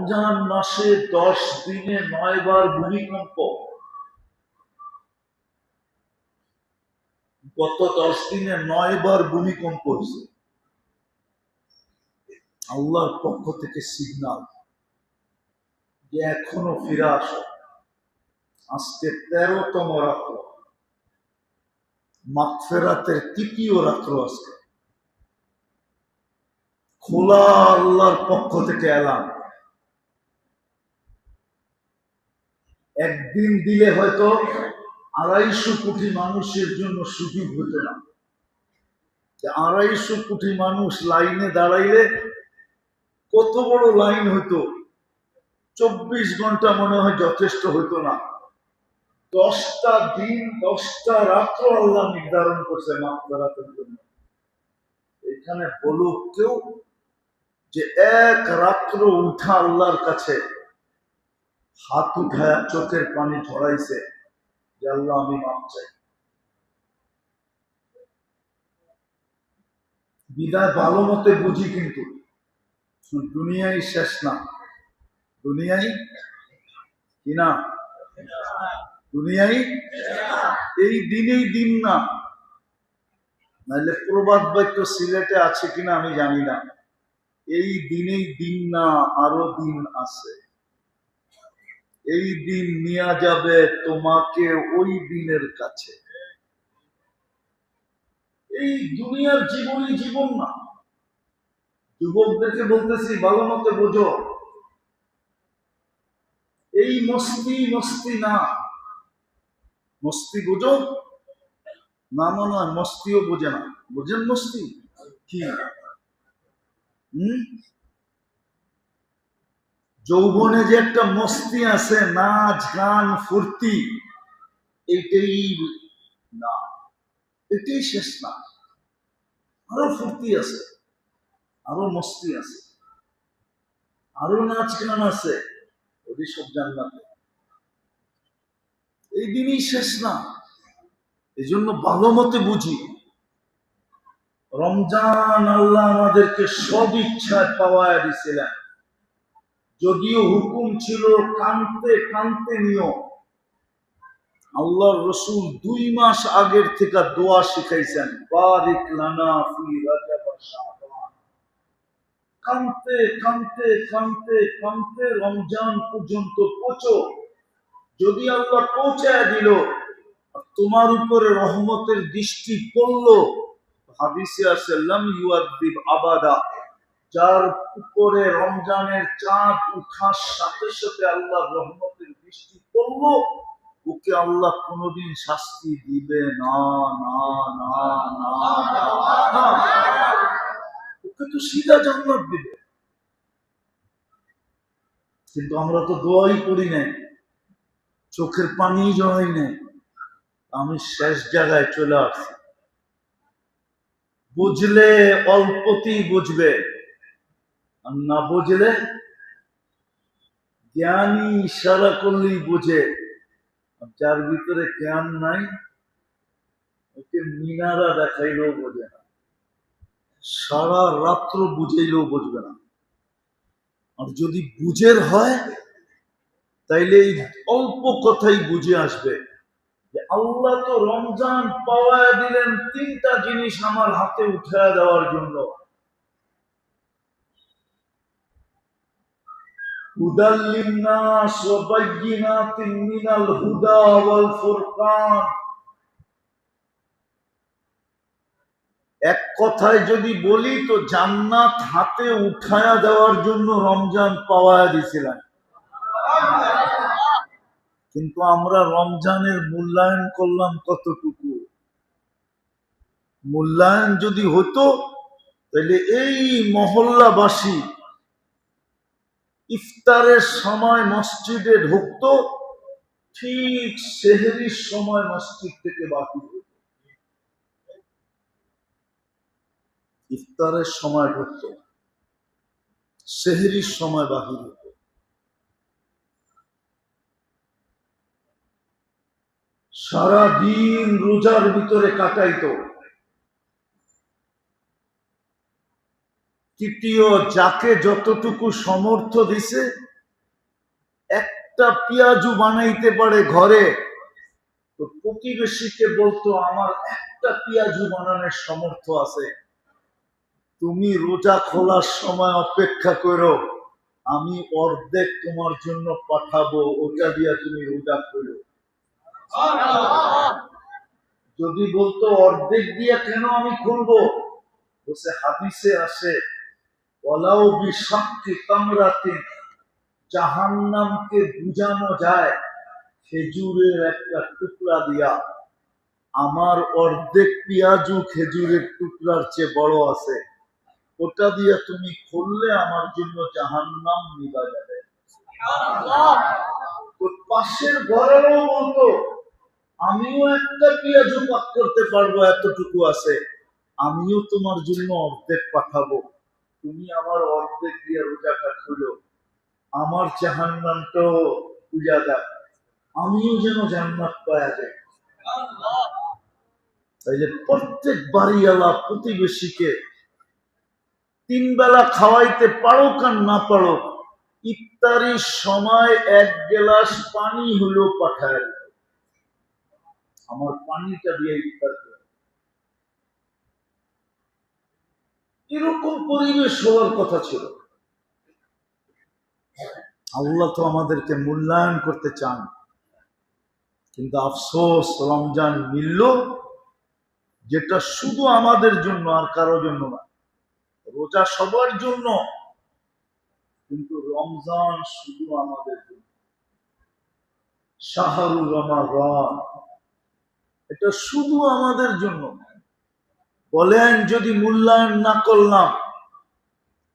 রমজান মাসে 10 দিনে 9 বার ভূমিকম্প। গত 10 দিনে 9 বার ভূমিকম্প হয়েছে। আল্লাহর পক্ষ থেকে সিগনাল যে এখনো ফিরে আসো। আজকে 13তম রাত্র, মাগফিরাতের 3য় রাত্র। আজকে খোলা আল্লাহর পক্ষ থেকে এলান। একদিন দিলে হয়তো 250 কোটি মানুষের জন্য সুযোগ হতো না। 250 কোটি মানুষ লাইনে দাঁড়াইলে কত বড় লাইন হতো। 24 ঘন্টা মনে হয় যথেষ্ট হতো না। 10টা দিন 10টা রাত্র আল্লাহ নির্ধারণ করছে মাগফিরাতের জন্য। এখানে বলুক কেউ যে এক রাত্র উঠা আল্লাহর কাছে হাত উঠায় চোখের পানি ঝরাইছে যে আল্লাহ আমি মাপ চাই। বিদায় ভালো মতে বুঝি, কিন্তু দুনিয়াই শেষ না। দুনিয়াই কিনা, দুনিয়াই এই দিনেই দিন না। নাহলে প্রবাদ বাক্য সিলেটে আছে কিনা আমি জানি না। এই দিনেই দিন না, আরো দিন আছে। এই দিন নিয়ে যাবে তোমাকে ওই দিনের কাছে। এই দুনিয়ার জীবনই জীবন না। যুবকদেরকে বলতেছি ভালো মতো বোঝো, এই মস্তি মস্তি না। মস্তি বোঝো না, মনে হয় মস্তিও বোঝে না। বোঝেন মস্তি কি? যৌবনে যে একটা মস্তি আছে, নাচ গান ফুর্তি, এটাই না, এটাই শেষ না। আরো ফুর্তি আছে, আরো মস্তি আছে, আরো নাচ গান আছে, ওই সব জান্নাতে। এই দিনই শেষ না। এই জন্য ভালো মতে বুঝি, রমজান আল্লাহ আমাদেরকে সদ ইচ্ছায় পাওয়ায় দিছিলেন। যদিও হুকুম ছিল কানতে কানতে নিও। আল্লাহর রসুল 2 মাস আগের থেকে দোয়া শিখাইছেন, বারিক লানা ফি রাজাব ওয়া শাবান। কানতে কানতে কানতে কানতে রমজান পর্যন্ত পৌঁছো। যদি আল্লাহ পৌঁছায় দিল, তোমার উপরে রহমতের দৃষ্টি পড়লো, হাদিসে আছে লাম ইউআদ্দিব আবাদা। যার উপরে রমজানের চাঁদ উঠার সাথে সাথে আল্লাহর রহমতের দৃষ্টি পড়লো, ওকে আল্লাহ কোনদিন শাস্তি দিবে না, না না না না। ওকে তো সিধা জান্নাত দিবে। কিন্তু আমরা তো দোয়াই করি নাই, চোখের পানি জড়াই নাই। আমি শেষ জায়গায় চলে আসছি। বুঝলে অল্পতেই বুঝবে, আর না বুঝলে জ্ঞানী ইশারা করলেই বুঝে। যার ভিতরে জ্ঞান নাই, ওকে মিনারা দেখাইলেও বোঝে না, সারা রাত্র বুঝাইলেও বুঝবে না। আর যদি বুঝের হয়, তাইলে এই অল্প কথাই বুঝে আসবে যে আল্লাহ তো রমজান পাওয়ায় দিলেন 3টা জিনিস আমার হাতে উঠায় দেওয়ার জন্য। হুদাল লিন্নাস ওয়া বায়্যিনাতিন মিনাল হুদা ওয়াল ফুরকান। এক কথায় যদি বলি তো জান্নাত হাতে উঠায়া দেওয়ার জন্য রমজান পাওয়ায় দিছিলেন। কিন্তু আমরা রমজানের মূল্যায়ন করলাম কতটুকু? মূল্যায়ন যদি হতো, তাহলে এই মহল্লাবাসী ইফতারের সময় মসজিদে ঢুকতো, ঠিক সেহরির সময় মসজিদ থেকে বাকি হতো। ইফতারের সময় ঢুকতো, সেহরির সময় বাহির হতো। সারা দিন রোজার ভিতরে কাটাইতো। তৃতীয়, যাকে যতটুকু সমর্থ দিছে একটা পেঁয়াজু বানাইতে পারে ঘরে, তো প্রতিবেশীকে বলতো আমার একটা পেঁয়াজু বানানোর সামর্থ্য আছে, তুমি রোজা খোলার সময় অপেক্ষা করো, আমি অর্ধেক তোমার জন্য পাঠাবো, ওটা দিয়া তুমি রোজা করো। যদি বলতো অর্ধেক দিয়া কেন আমি খুলবো, বলছে হাদিসে আসে ওয়ালাউ বিশাক্কি তামরাতিন, জাহান্নামকে বুঝানো যায় খেজুরের একটা টুকরা দিয়া। আমার অর্ধেক পেঁয়াজু খেজুরের টুকরার চেয়ে বড় আছে, ওটা দিয়ে তুমি খুললে আমার জন্য জাহান্নাম নিভা যাবে। তো পাশের ঘরেরও বলতো আমিও একটা পেঁয়াজু পাক করতে পারবো, এতটুকু আছে, আমিও তোমার জন্য অর্ধেক পাঠাবো, তুমি আমার অর্ধেক দিয়ে রোজাটা খুলো, আমার জাহান্নামটাও বুঝা যাক, আমিও যেন জান্নাত পাওয়া যায়। তাই যে প্রত্যেক বাড়িওয়ালা প্রতিবেশীকে 3 বেলা খাওয়াইতে পারো আর না পারো, ইফতারির সময় 1 গ্লাস পানি হলো পাঠায়, আমার পানিটা দিয়ে ইফতার করে। এরকম পরিবেশ হওয়ার কথা ছিল। আল্লাহ তো আমাদেরকে মূল্যায়ন করতে চান, কিন্তু আফসোস রমজান মিলল যেটা শুধু আমাদের জন্য আর কারো জন্য না। রোজা সবার জন্য, কিন্তু রমজান শুধু আমাদের জন্য। শাহরুর রমাদান, এটা শুধু আমাদের জন্য। বলেন যদি মূল্যায়ন না করলাম,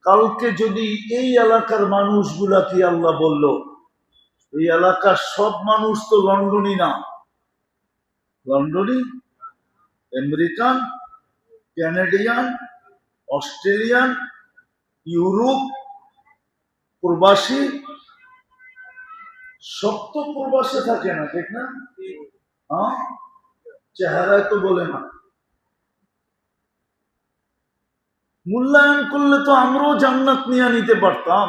কালকে যদি এই এলাকার মানুষগুলা, কি আল্লাহ বলল এই এলাকার সব মানুষ তো লন্ডনই না, লন্ডনী, আমেরিকান, ক্যানাডিয়ান, অস্ট্রেলিয়ান, ইউরোপ প্রবাসী, সব তো প্রবাসে থাকে না, ঠিক না? হ্যাঁ, চেহারায় তো বলে না। মূল্যায়ন করলে তো আমরাও জান্নাত নিয়ে নিতে পারতাম,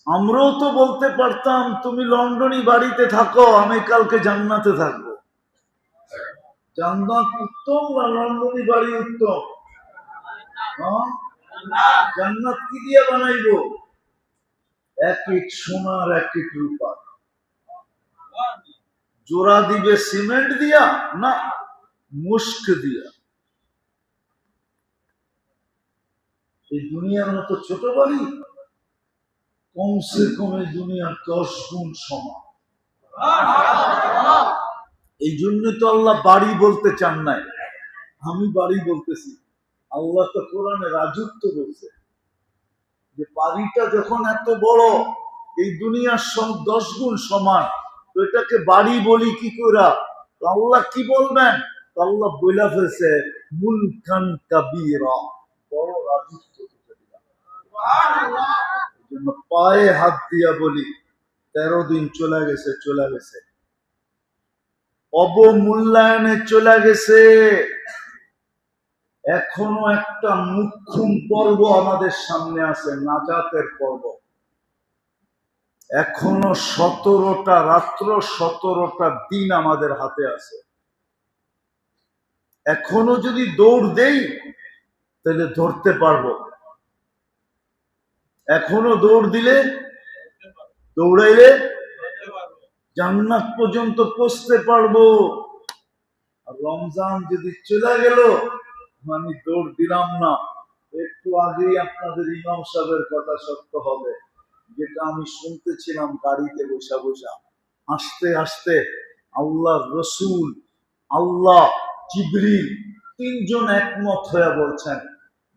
আমরাও তো বলতে পারতাম তুমি লন্ডনী বাড়িতে থাকো, আমি কালকে জান্নাতে থাকবো। জান্নাত উত্তম না লন্ডনী বাড়ি উত্তম? জান্নাত কি দিয়ে বানাইবো? এক ইট সোনার, এক ইট রূপা। জোড়া দিবে সিমেন্ট দিয়া না মুস্ক দিয়া? এই দুনিয়ার মতো ছোট বাড়ি কমসে কম এই দুনিয়ার 10 গুণ সমান। এই জন্য তো আল্লাহ বাড়ি বলতে চান নাই, আমি বাড়ি বলতেছি। আল্লাহ তো কোরআনে রাজত্ব বলছে, যে বাড়িটা যখন এত বড় এই দুনিয়ার 10 গুণ সমান, তো এটাকে বাড়ি বলি কি করে? আল্লাহ কি বলবেন? আল্লাহ বইলা ফেলছে মুলকান কাবীরা, বড় রাজত্ব। জন্য পায়ে হাত দিয়া বলি 13 দিন চলে গেছে, চলে গেছে, অবমূল্যায়নে চলে গেছে। এখনো একটা মুখ্যম পর্ব আমাদের সামনে আছে, নাজাতের পর্ব। এখনো 17টা রাত্র, 17টা দিন আমাদের হাতে আছে। এখনো যদি দৌড় দেই তাহলে ধরতে পারবো, এখনো দৌড় দিলে, দৌড়াইলে জান্নাত পর্যন্ত পৌঁছতে পারবো। আর রমজান যদি চলে গেল, আমি দৌড় দিলাম না। একটু আগেই আপনাদের ইমাম সাহেবের কথা সত্য হবে, যেটা আমি শুনতেছিলাম গাড়িতে বসা বসা, আস্তে আস্তে আল্লাহ রসুল, আল্লাহ, জিবরিল 3 জন একমত হয়ে বলছেন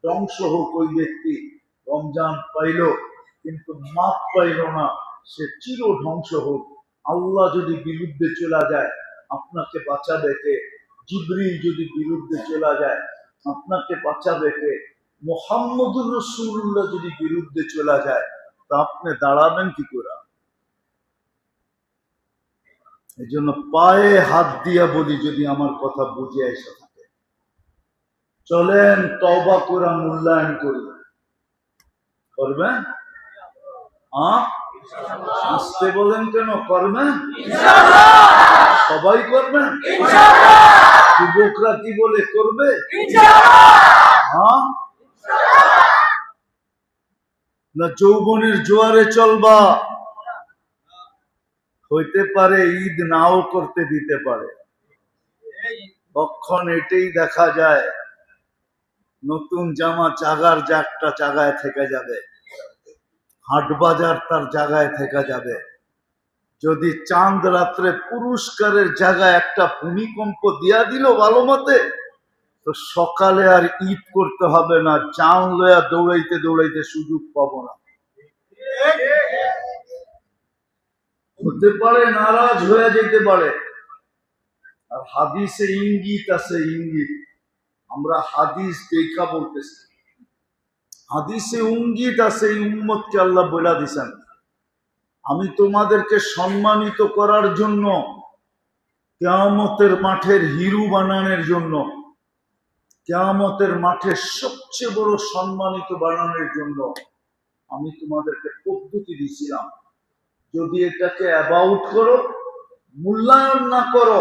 ধ্বংস হোক ওই ব্যক্তি, রমজান পাইল কিন্তু মাপ পাইল না, সে চির ধ্বংস হোক। আল্লাহ যদি বিরুদ্ধে চলে যায় আপনাকে বাঁচাবে কে? জিবরিল যদি বিরুদ্ধে চলে যায় আপনাকে বাঁচাবে কে? মুহাম্মদুর রাসূলুল্লাহ যদি বিরুদ্ধে চলে যায় তা আপনি দাঁড়াবেন কি করে? এই জন্য পায়ে হাত দিয়া বলি, যদি আমার কথা বুঝে এসে থাকে, চলেন তওবা করে মূল্যায়ন করি। করবেন? আসতে বলেন কেন? করবেন? সবাই করবেন? যুবকরা কি বলে করবে? না যৌবনের জোয়ারে চলবা? হইতে পারে ঈদ নাও করতে দিতে পারে। কখন এটাই দেখা যায়, নতুন জামা চাগার জাগটা জাগায় থেকে যাবে, হাট বাজার তার জায়গায় থেকে যাবে। যদি চাঁদ রাত্রে পুরস্কারের জায়গায় একটা ভূমিকম্প দিয়া দিল ভালো মতে, তো সকালে আর ঈদ করতে হবে না, চাঁদ লয়া দৌড়াইতে দৌড়াইতে সুযোগ পাবো না। হতে পারে নারাজ হয়ে যেতে পারে। আর হাদিসে ইঙ্গিত আছে, ইঙ্গিত। আমরা হাদিস দেখা বলতেছি, হাদিসে ইঙ্গিত আছে। এই উম্মতকে আল্লাহ বলে দিছেন, আমি তোমাদেরকে সম্মানিত করার জন্য, কিয়ামতের মাঠের হিরু বানানোর জন্য, কিয়ামতের মাঠের সবচেয়ে বড় সম্মানিত বানানোর জন্য আমি তোমাদেরকে পদ্ধতি দিয়েছিলাম। যদি এটাকে অ্যাবাউট করো, মূল্যায়ন না করো,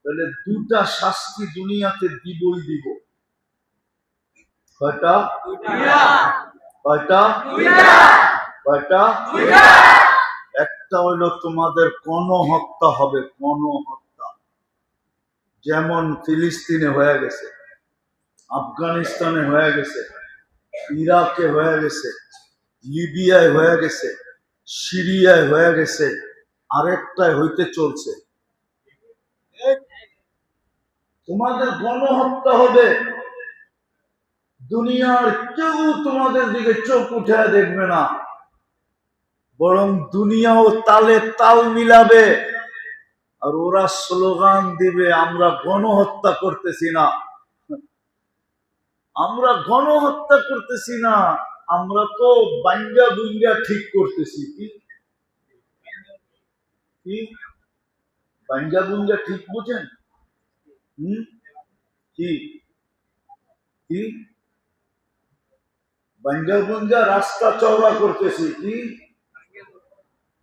তাহলে দুটা শাস্তি দুনিয়াতে দিবই দিব। কয়টা? কয়টা? কয়টা? একটা হইল তোমাদের গণহত্যা হবে, গণহত্যা। যেমন ফিলিস্তিনে হয়ে গেছে, আফগানিস্তানে হয়ে গেছে, ইরাকে হয়ে গেছে, লিবিয়ায় হয়ে গেছে, সিরিয়ায় হয়ে গেছে, আরেকটায় হইতে চলছে। তোমাদের গণহত্যা হবে। দুনিয়ার কেউ তোমাদের দিকে চোখ উঠে দেখবে না, বরং দুনিয়াও তালে তাল মিলাবে। আর ওরা স্লোগান দিবে, আমরা গণহত্যা করতেছি না, আমরা গণহত্যা করতেছি না, আমরা তো বাঙ্গা বুঙ্গা ঠিক করতেছি। কি বাঙ্গা বুঙ্গা ঠিক বুঝেন? কি কি বাঙ্গা বুঙ্গা রাস্তা চওড়া করতেছি। কি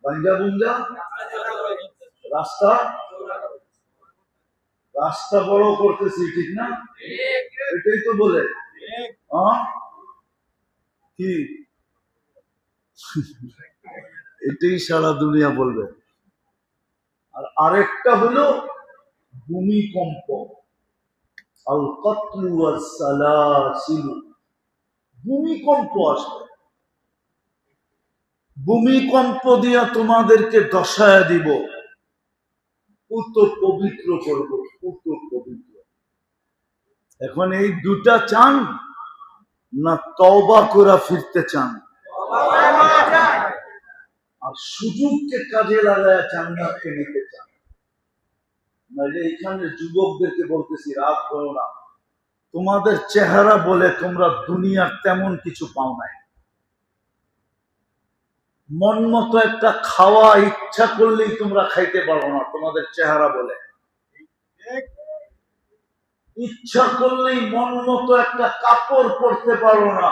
বাঙ্গা বুঙ্গা? রাস্তা রাস্তা বড় করতেছি, ঠিক না? এটাই তো বলে। কি এটাই সারা দুনিয়া বলবে। আর আরেকটা হলো ভূমিকম্প, আল কতলু ওয়াস সালাসিল। ভূমিকম্প আসবে, ভূমিকম্প দিয়া তোমাদেরকে দশায় দিব, পুত পবিত্র করবো, পুত পবিত্র। এখন এই দুটা চান না তওবা করে ফিরতে চান? আর সুযোগকে কাজে লাগায় জান্নাতকে নিতে চান? নাহলে এখানে যুবকদেরকে বলতেছি, রাগ করো না। তোমাদের চেহারা বলে তোমরা দুনিয়ার তেমন কিছু পাও নাই। মন মতো একটা খাওয়া ইচ্ছা করলেই তোমরা খাইতে পারো না, তোমাদের চেহারা বলে। ইচ্ছা করলেই মন মতো একটা কাপড় পরতে পারো না,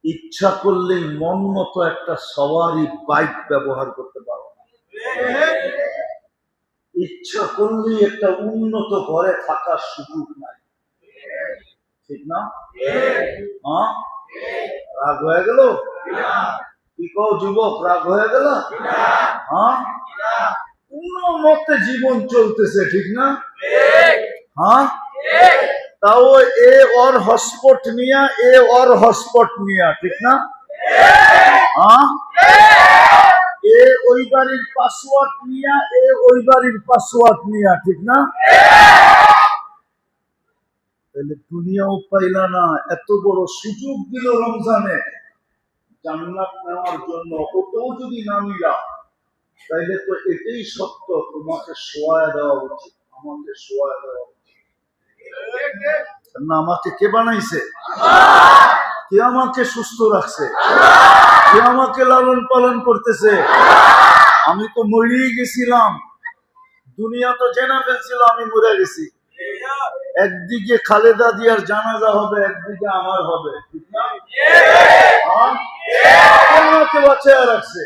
ইচ্ছা করলেই মন মতো একটা সওয়ারি বাইক ব্যবহার করতে পারো না, ইচ্ছা করলেই একটা উন্নত ঘরে থাকার সুযোগ নাই, ঠিক না? রাগ হয়ে গেল? কি কও যুবক, রাগ হয়ে গেল? কোন মতে জীবন চলতেছে, ঠিক না? তাও এ ওর হটস্পট নিয়া, এ ওর হটস্পট নিয়া, ঠিক না? এ ওই বাড়ির পাসওয়ার্ড নিয়া, এ ওই বাড়ির পাসওয়ার্ড নিয়া, ঠিক না? তাহলে দুনিয়াও পাইলা না, এত বড় সুযোগ দিল রমজানে জান্নাত নেওয়ার জন্য, ওটাও যদি না মিলা, তাইলে তো এটাই সত্য, তোমাকে শোয়ায় দেওয়া উচিত, আমাকে শোয়ায় দেওয়া উচিত। না, আমাকে কে বানাইছে? কে আমাকে সুস্থ রাখছে? কে আমাকে লালন পালন করতেছে? আমি তো মরেই গেছিলাম, দুনিয়া তো জেনে ফেলছিল আমি মরে গেছি। একদিকে খালেদা জিয়ার জানাজা হবে, একদিকে আমার হবে, ঠিক না? আপনাকে বাঁচায় রাখছে,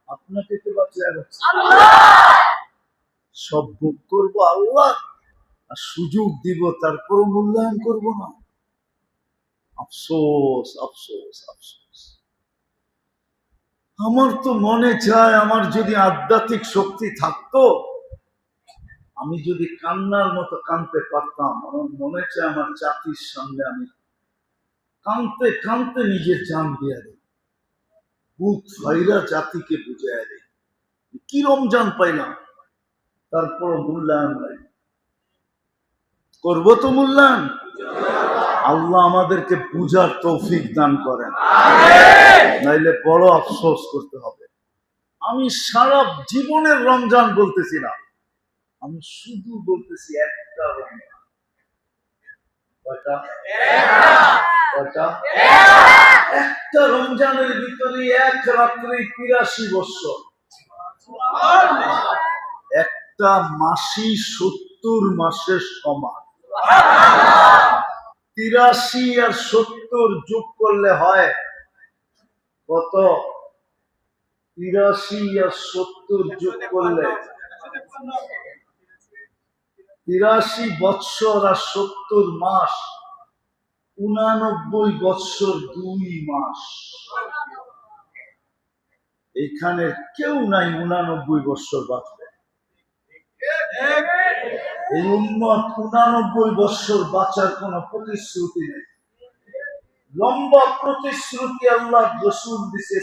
আপনাকে কে বাঁচায় রাখছে? সব ভোগ করবো আল্লাহ, আর সুযোগ দিব তারপরও মূল্যায়ন করব না। আফসোস আফসোস আফসোস। আমার তো মনে চায় আমার যদি আধ্যাত্মিক শক্তি থাকতো, আমি যদি কান্নার মতো কাঁদতে পারতাম। আমার মনে চায় আমার জাতির সামনে আমি কাঁদতে কাঁদতে নিজের জান দিয়ে দেই, বুক ফাইরা জাতিকে বুঝাই দেই কি রমজান পাইলাম, তারপর মূল্যায়ন নাই। করবো তো মূল্যায়ন। আল্লাহ আমাদেরকে বুঝার তৌফিক দান করেন, নাইলে বড় আফসোস করতে হবে। আমি সারা জীবনের রমজান বলতেছি না, আমি শুধু বলতেছি একটা রমজান। একটা রমজানের ভিতরে এক রাত্রে ৮৩ বছর, একটা মাসি ৭০ মাসের সমান। ৮৩ আর ৭০ যোগ করলে হয় কত? ৮৩ আর ৭০ যোগ করলে ৮৩ বৎসর আর ৭০ মাস, ৮৯ বৎসর ২ মাস। এখানে কেউ নাই ৮৯ বৎসর বাঁচবে। এই উম্মত ৮৯ বৎসর বাঁচার কোন প্রতিশ্রুতি নেই। লম্বা প্রতিশ্রুতি আল্লাহ রাসূল দিছে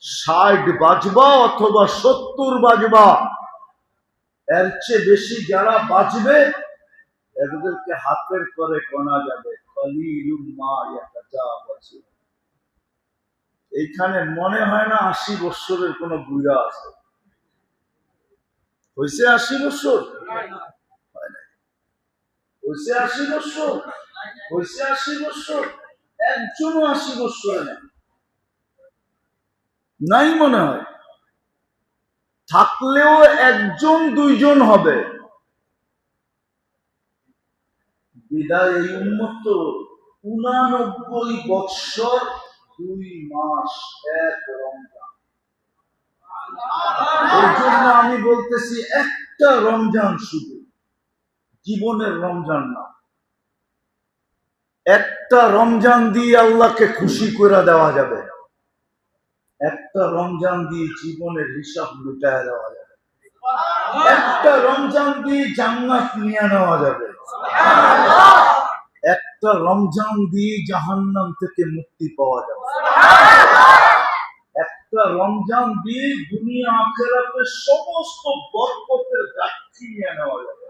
৬০ বাজবা অথবা ৭০ বাজবা। এর চেয়ে বেশি যারা বাঁচবে এদেরকে হাতের করে গোনা যাবে। এইখানে মনে হয় না ৮০ বৎসরের কোন বুড়া আছে। হয়েছে ৮০ বৎসর? হয়েছে ৮০ বৎসর? হয়েছে ৮০ বৎসর? একজনও ৮০ বৎসরে নাই মনে হয়। থাকলেও একজন দুইজন হবে। বিদায় এই উম্মত ৮৯ বৎসর ২ মাস এক রমজান। এই জন্য আমি বলতেছি একটা রমজান, শুধু জীবনের রমজান না, একটা রমজান দিয়ে আল্লাহকে খুশি করে দেওয়া যাবে। একটা রমজান দিয়ে জীবনের হিসাব লুটায় দেওয়া যাবে। একটা রমজান দিয়ে জান্নাত নিয়ে নেওয়া যাবে। একটা রমজান দিয়ে জাহান্নাম থেকে মুক্তি পাওয়া যাবে। একটা রমজান দিয়ে দুনিয়া আখিরাতের সমস্ত বরকতের গাছটি নিয়ে নেওয়া যাবে।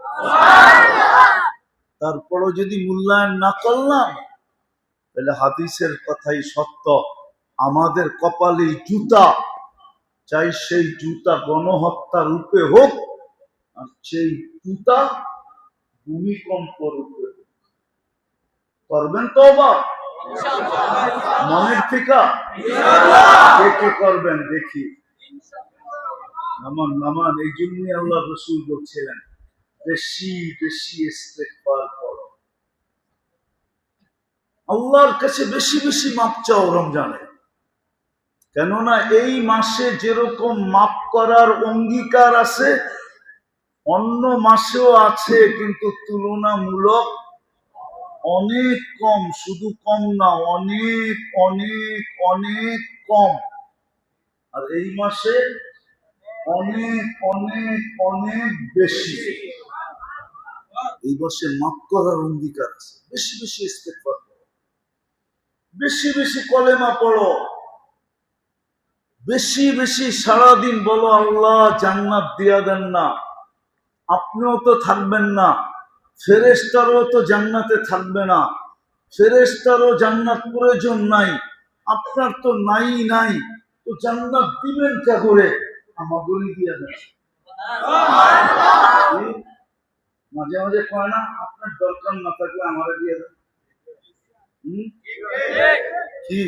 তারপরও যদি মূল্যায়ন না করলাম, তাহলে হাদিসের কথাই সত্য, আমাদের কপালে জুতা, চাই সেই জুতা গণহত্যা রূপে হোক আর সেই জুতা ভূমিকম্প রূপে হোক। করবেন তওবা মনের থেকে? কে কে করবেন দেখি? নামান নামান। এই জন্যই আল্লাহ রাসূল বলছিলেন বেশি বেশি ইস্তেগফার করো, আল্লাহর কাছে বেশি বেশি মাপ চাও রমজানে। কেননা এই মাসে যেরকম মাপ করার অঙ্গীকার আছে অন্য মাসেও আছে, কিন্তু তুলনামূলক অনেক কম। শুধু কম না, অনেক অনেক অনেক কম। আর এই মাসে অনেক অনেক অনেক বেশি। এই মাসে মাপ করার অঙ্গীকার আছে। বেশি বেশি ইস্তেগফার করো, বেশি বেশি কলেমা পড়ো, বেশি বেশি সারাদিন বলো আল্লাহ জান্নাত দিয়া দেন না। আপনিও তো থাকবেন না, ফেরেশতারও তো জান্নাতে থাকবে না, ফেরেশতারও জান্নাত প্রয়োজন নাই, আপনার তো নাই নাই, তো জান্নাত দিবেন কে করে? আমাগুলি দিয়া দেন। মাঝে মাঝে কয় না আপনার দরকার না থাকলে আমারে দিয়ে দেন। কি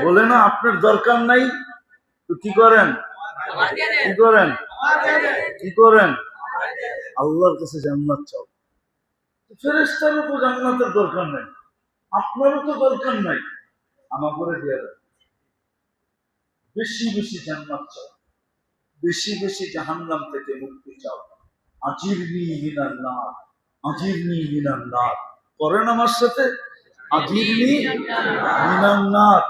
বলে না আপনার দরকার নাই, তো কি করেন? কি করেন? কি করেন? আল্লাহর কাছে জান্নাত চাও। ফেরেশতারও তো জান্নাতের দরকার নাই, আপনারও তো দরকার নাই, আমার করে দিয়ে দেন। বেশি বেশি জান্নাত চাও, বেশি বেশি জাহান্নাম থেকে মুক্তি চাও। আজিরনি মিনান নার, আজিরনি মিনান নার। করেন আমার সাথে, আজিরনি মিনান নার,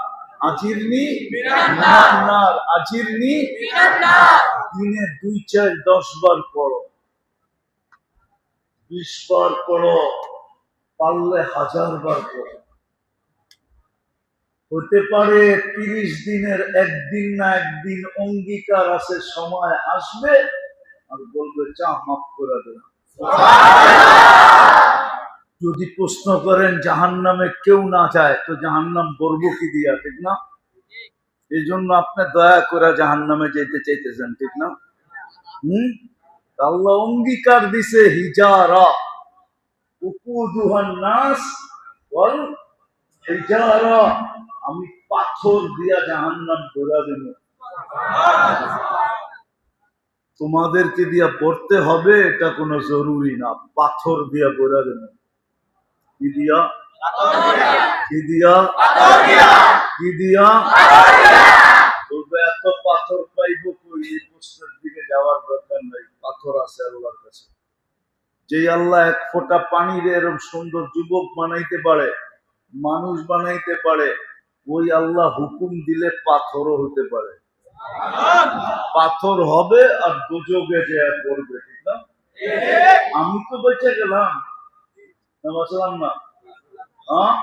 আজিরনি মিনান নার, আজিরনি মিনান নার। দিনে 2, 4, 10 বার পড়ো, 20 বার পড়ো, পারলে 1000 বার পড়ো। হতে পারে 30 দিনের একদিন না একদিন অঙ্গীকার আছে, সময় আসবে আর বলবে চা মাফ করে দেন। যদি প্রশ্ন করেন জাহান্নামে কেউ না যায় তো জাহান্নাম বলবো কি দিয়া, ঠিক না? এই জন্য আপনি দয়া করে জাহান্নামে যেতে চাইতেছেন, ঠিক না? আল্লাহ অঙ্গীকার দিছে, হিজারা উকুদুহান নাস ওয়াল হিজারা, আমি পাথর দিয়া জাহান্নাম ভরা দেব। তোমাদেরকে দিয়া পড়তে হবে এটা কোনো জরুরি না, পাথর দিয়া ভরা দেব। কি দিয়া? কি দিয়া? কি দিয়া? বলবে এত পাথর পাইব কই? এই প্রশ্নের দিকে যাওয়ার দরকার নাই, পাথর আছে আল্লাহর কাছে। যে আল্লাহ 1 ফোঁটা পানির এরকম সুন্দর যুবক বানাইতে পারে, মানুষ বানাইতে পারে, ওই আল্লাহ হুকুম দিলে পাথরও হতে পারে। পাথর হবে আর দুজকে যে পড়বে, ঠিক না? আমি তো বেঁচে গেলাম না, বাঁচলাম না? হ্যাঁ,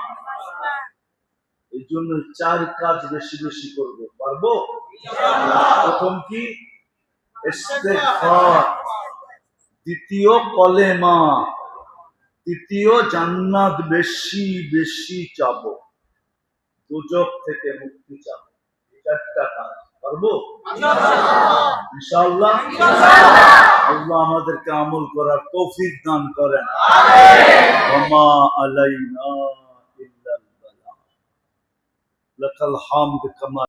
এই জন্য 4 কাজ বেশি বেশি করবো, পারবো? প্রথম কি? ইস্তেগফার, দ্বিতীয় কলেমা, তৃতীয় জান্নাত বেশি বেশি চাবো, দুজক থেকে মুক্তি চাবো। 4টা কাজ পারবো ইনশাআল্লাহ। আল্লাহ আমাদেরকে আমল করার তৌফিক দান করেন। ওমা আলাইনা ইল্লাল বালাগ। লাকাল হামদ কামা